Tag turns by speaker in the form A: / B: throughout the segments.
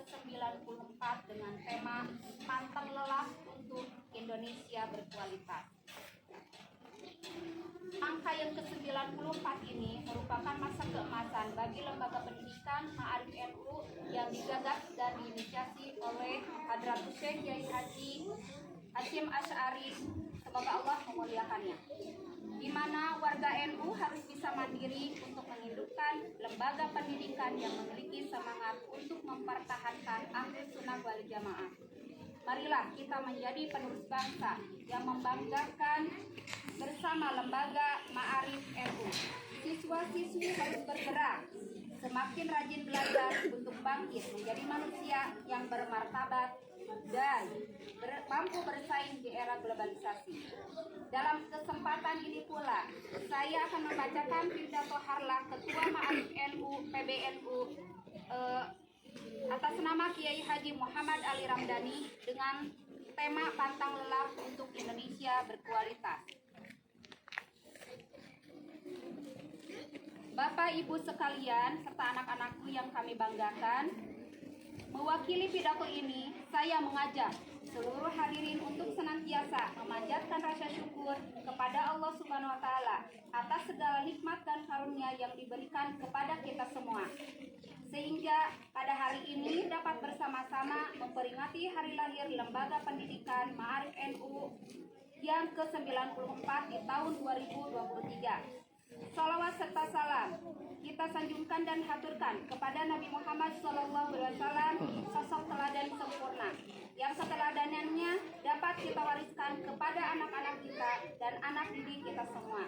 A: ke-94 dengan tema Pantang Lelah untuk Indonesia Berkualitas. Angka yang ke-94 ini merupakan masa keemasan bagi lembaga pendidikan Ma'arif NU yang digagas dan diinisiasi oleh Hadratus Syekh Kiai Haji Hasyim Asy'ari, semoga Allah memuliakannya, di mana warga NU harus bisa mandiri untuk menghidupkan lembaga pendidikan yang memiliki semangat untuk mempertahankan Ahlus Sunnah wal Jamaah. Marilah kita menjadi penerus bangsa yang membanggakan bersama lembaga Ma'arif NU. Siswa-siswi harus bergerak, semakin rajin belajar untuk bangkit menjadi manusia yang bermartabat dan mampu bersaing di era globalisasi. Dalam kesempatan ini pula, saya akan membacakan pidato harlah Ketua Ma'arif NU PBNU atas nama Kiai Haji Muhammad Ali Ramdhani dengan tema Pantang Lelah untuk Indonesia Berkualitas. Bapak Ibu sekalian serta anak-anakku yang kami banggakan, mewakili pidato ini saya mengajak seluruh hadirin untuk senantiasa memanjatkan rasa syukur kepada Allah Subhanahu wa taala atas segala nikmat dan karunia yang diberikan kepada kita semua, sehingga pada hari ini dapat bersama-sama memperingati hari lahir Lembaga Pendidikan Ma'arif NU yang ke-94 di tahun 2023. Salawat serta salam kita sanjungkan dan haturkan kepada Nabi Muhammad SAW, sosok teladan sempurna yang keteladanannya dapat kita wariskan kepada anak-anak kita dan anak didik kita semua.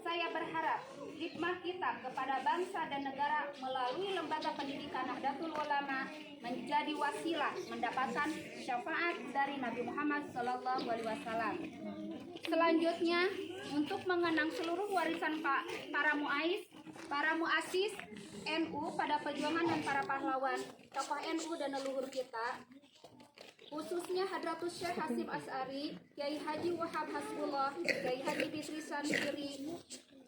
A: Saya berharap hikmah kita kepada bangsa dan negara melalui Lembaga Pendidikan Nahdlatul Ulama menjadi wasilah mendapatkan syafaat dari Nabi Muhammad SAW. Selanjutnya, untuk mengenang seluruh warisan para muassis NU pada perjuangan dan para pahlawan, tokoh NU dan leluhur kita, khususnya Hadratus Syekh Hasyim Asy'ari, Kiai Haji Wahab Hasbullah, Kiai Haji Bisri Sandiri,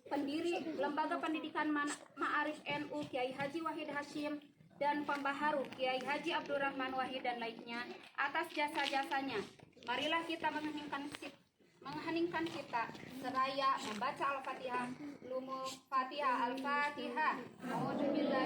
A: pendiri Lembaga Pendidikan Ma'arif NU Kiai Haji Wahid Hasyim, dan pembaharu Kiai Haji Abdurrahman Wahid dan lainnya atas jasa-jasanya. Marilah kita mengheningkan kita seraya membaca Al-Fatihah. Lumu Fatihah Al-Fatihah. Alhamdulillah.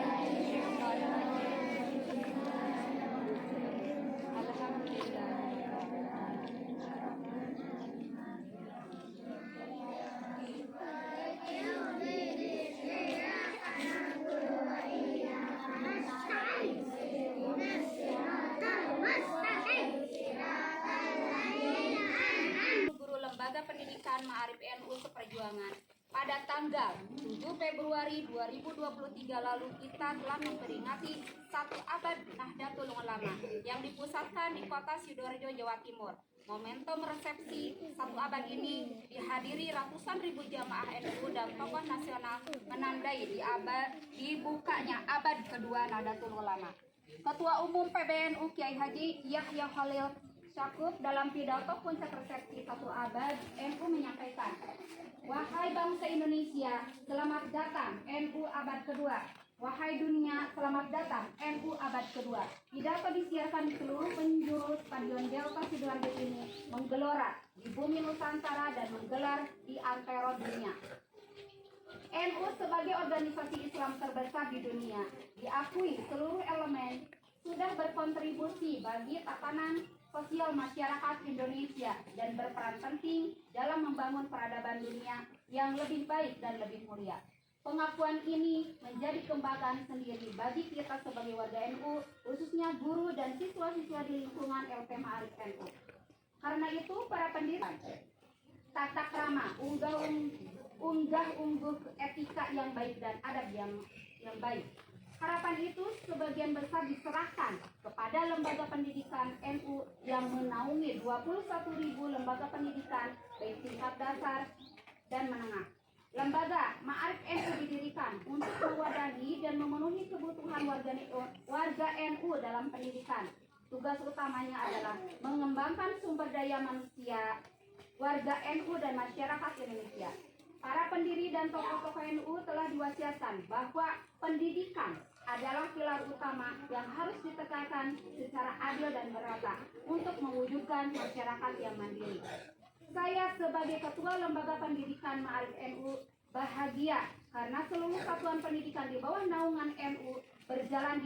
A: Lembaga Pendidikan Ma'arif NU Seperjuangan, pada tanggal 7 Februari 2023 lalu kita telah memperingati 1 abad Nahdlatul Ulama yang dipusatkan di kota Sidoarjo, Jawa Timur. Momentum resepsi 1 abad ini dihadiri ratusan ribu jamaah NU dan tokoh nasional, menandai dibukanya abad kedua Nahdlatul Ulama. Ketua Umum PBNU Kiai Haji Yahya Khalil Stakuf dalam pidato puncak resepsi 1 abad NU menyampaikan, "Wahai bangsa Indonesia, selamat datang NU abad kedua. Wahai dunia, selamat datang NU abad kedua." Pidato disiarkan di seluruh penjuru Stadion Delta Sidoarjo ini menggelora di bumi Nusantara dan menggelar di antero dunia. NU sebagai organisasi Islam terbesar di dunia, diakui seluruh elemen sudah berkontribusi bagi tatanan sosial masyarakat Indonesia dan berperan penting dalam membangun peradaban dunia yang lebih baik dan lebih mulia. Pengakuan ini menjadi kebanggaan sendiri bagi kita sebagai warga NU, khususnya guru dan siswa-siswa di lingkungan LP Ma'arif NU. Karena itu, para pendiri tata krama, unggah-ungguh etika yang baik dan adab yang baik. Harapan itu sebagian besar diserahkan kepada lembaga pendidikan NU yang menaungi 21.000 lembaga pendidikan baik tingkat dasar dan menengah. Lembaga Ma'arif NU didirikan untuk mewadahi dan memenuhi kebutuhan warga NU dalam pendidikan. Tugas utamanya adalah mengembangkan sumber daya manusia, warga NU dan masyarakat Indonesia. Para pendiri dan tokoh-tokoh NU telah diwasiatkan bahwa pendidikan adalah adalah pilar utama yang harus ditegakkan secara adil dan merata untuk mewujudkan masyarakat yang mandiri. Saya sebagai Ketua Lembaga Pendidikan Ma'arif NU bahagia karena seluruh satuan pendidikan di bawah naungan NU berjalan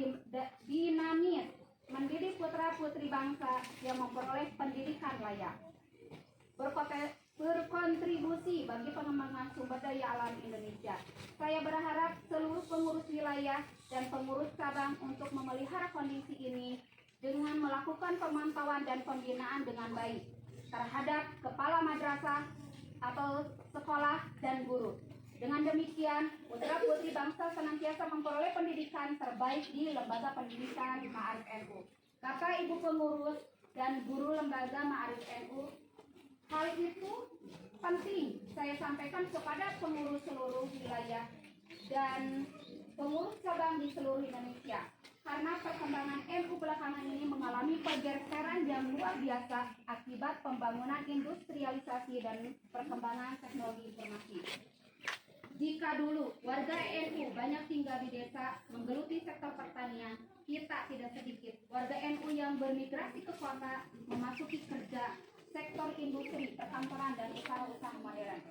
A: dinamis mendidik putra-putri bangsa yang memperoleh pendidikan layak, berkontribusi bagi pengembangan sumber daya alam Indonesia. Saya berharap seluruh pengurus wilayah dan pengurus cabang untuk memelihara kondisi ini dengan melakukan pemantauan dan pembinaan dengan baik terhadap kepala madrasah atau sekolah dan guru. Dengan demikian, putra-putri bangsa senantiasa memperoleh pendidikan terbaik di Lembaga Pendidikan Ma'arif NU. Kata Ibu Pengurus dan Guru Lembaga Ma'arif NU, hal itu penting saya sampaikan kepada pengurus seluruh wilayah dan pengurus cabang di seluruh Indonesia. Karena perkembangan NU belakangan ini mengalami pergeseran yang luar biasa akibat pembangunan industrialisasi dan perkembangan teknologi informasi. Jika dulu warga NU banyak tinggal di desa menggeluti sektor pertanian, kita tidak sedikit warga NU yang bermigrasi ke kota memasuki kerja sektor industri, perkantoran, dan usaha-usaha modern.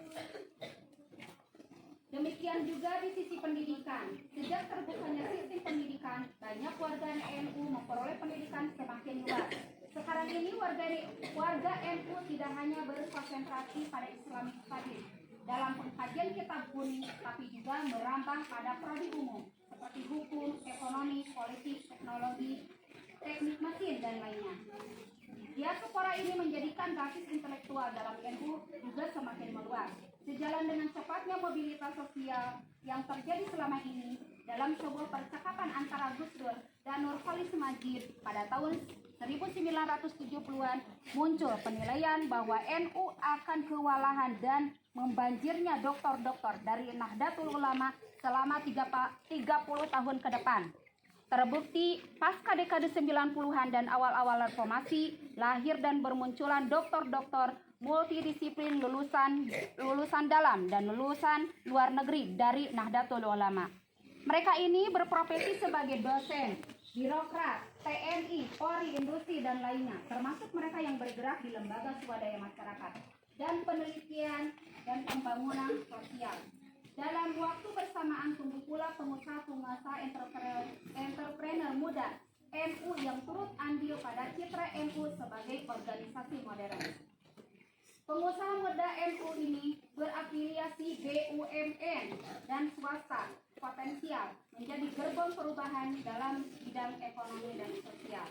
A: Demikian juga di sisi pendidikan. Sejak terbukanya sistem pendidikan, banyak warga NU memperoleh pendidikan semakin luas. Sekarang ini warga NU tidak hanya berkonsentrasi pada Islamic Studies dalam pengkajian kitab kuning, tapi juga merambah pada prodi umum seperti hukum, ekonomi, politik, teknologi, teknik mesin, dan lainnya. Diaspora ini menjadikan basis intelektual dalam NU juga semakin meluas. Sejalan dengan cepatnya mobilitas sosial yang terjadi selama ini dalam sebuah percakapan antara Gus Dur dan Nurholis Majid pada tahun 1970-an muncul penilaian bahwa NU akan kewalahan dan membanjirnya doktor-doktor dari Nahdlatul Ulama selama 30 tahun ke depan. Terbukti pasca dekade 90-an dan awal-awal reformasi, lahir dan bermunculan doktor-doktor multidisiplin lulusan dalam dan lulusan luar negeri dari Nahdlatul Ulama. Mereka ini berprofesi sebagai dosen, birokrat, TNI, Polri, industri, dan lainnya, termasuk mereka yang bergerak di lembaga swadaya masyarakat dan penelitian dan pembangunan sosial. Dalam waktu bersamaan tumbuh pula pengusaha-pengusaha entrepreneur muda NU yang turut andil pada citra NU sebagai organisasi modern. Pengusaha muda NU ini berafiliasi BUMN dan swasta potensial menjadi gerbong perubahan dalam bidang ekonomi dan sosial.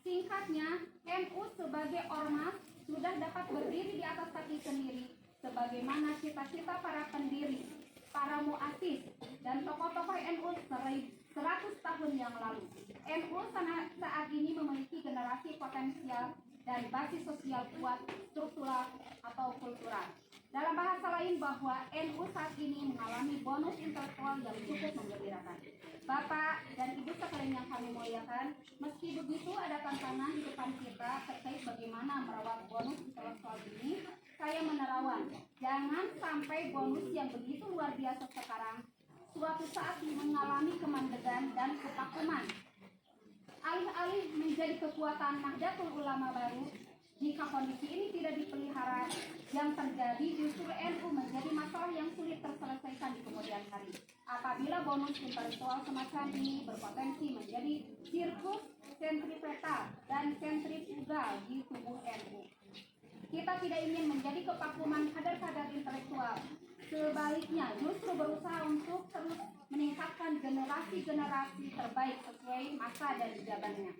A: Singkatnya, NU sebagai ormas sudah dapat berdiri di atas kaki sendiri sebagaimana cita-cita para pendiri, para muassis, dan tokoh-tokoh NU 100 tahun yang lalu. NU saat ini memiliki generasi potensial dan basis sosial kuat, struktural atau kultural. Dalam bahasa lain bahwa NU saat ini mengalami bonus intelektual yang cukup menggembirakan. Bapak dan Ibu sekalian yang kami muliakan, meski begitu ada tantangan di depan kita terkait bagaimana merawat bonus intelektual ini. Saya menerawang, jangan sampai bonus yang begitu luar biasa sekarang suatu saat mengalami kemandegan dan kevakuman. Alih-alih menjadi kekuatan Nahdlatul Ulama baru, jika kondisi ini tidak dipelihara, yang terjadi justru NU menjadi masalah yang sulit terselesaikan di kemudian hari. Apabila bonus intelektual semacam ini berpotensi menjadi sirkus sentripetal dan sentrifugal di tubuh NU. Kita tidak ingin menjadi kevakuman kader-kader intelektual. Sebaliknya, justru berusaha untuk terus meningkatkan generasi-generasi terbaik sesuai masa dan jabatannya.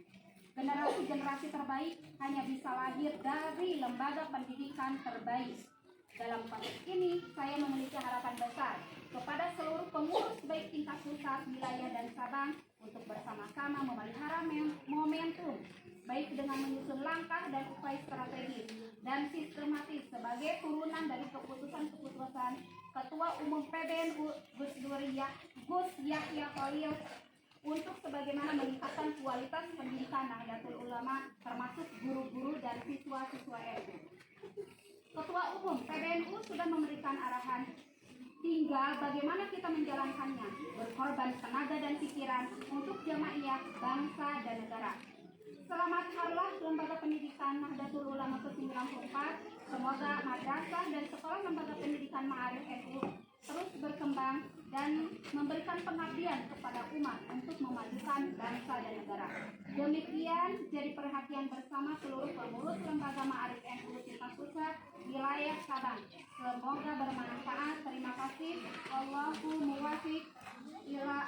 A: Generasi-generasi terbaik hanya bisa lahir dari lembaga pendidikan terbaik. Dalam konteks ini, saya memiliki harapan besar kepada seluruh pengurus baik tingkat pusat, wilayah, dan cabang untuk bersama-sama memelihara momentum, baik dengan menyusun langkah dan upaya strategis dan sistematis sebagai turunan dari keputusan-keputusan Ketua Umum PBNU Gus Yahya Khalil untuk sebagaimana meningkatkan kualitas pendidikan Nahdlatul Ulama termasuk guru-guru dan siswa-siswa NU. Ketua Umum PBNU sudah memberikan arahan Tinggal bagaimana kita menjalankannya, berkorban tenaga dan pikiran untuk jamaah, bangsa, dan negara. Selamat Harlah Lembaga Pendidikan Nahdlatul Ulama ke-94. Semoga madrasah dan sekolah lembaga pendidikan Ma'arif NU terus berkembang dan memberikan pengabdian kepada umat untuk memajukan bangsa dan negara. Demikian jadi perhatian bersama seluruh pengurus lembaga Ma'arif NU tingkat pusat wilayah Sabang. Semoga bermanfaat. Terima kasih. Allahu muwafiq ila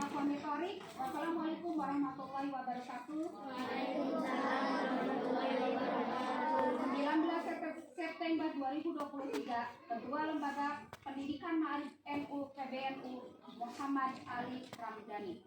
A: aqwamit thoriq. Wassalamualaikum warahmatullahi wabarakatuh. 19 September 2023, Ketua Lembaga Pendidikan Ma'arif NU PBNU Muhammad Ali Ramdhani.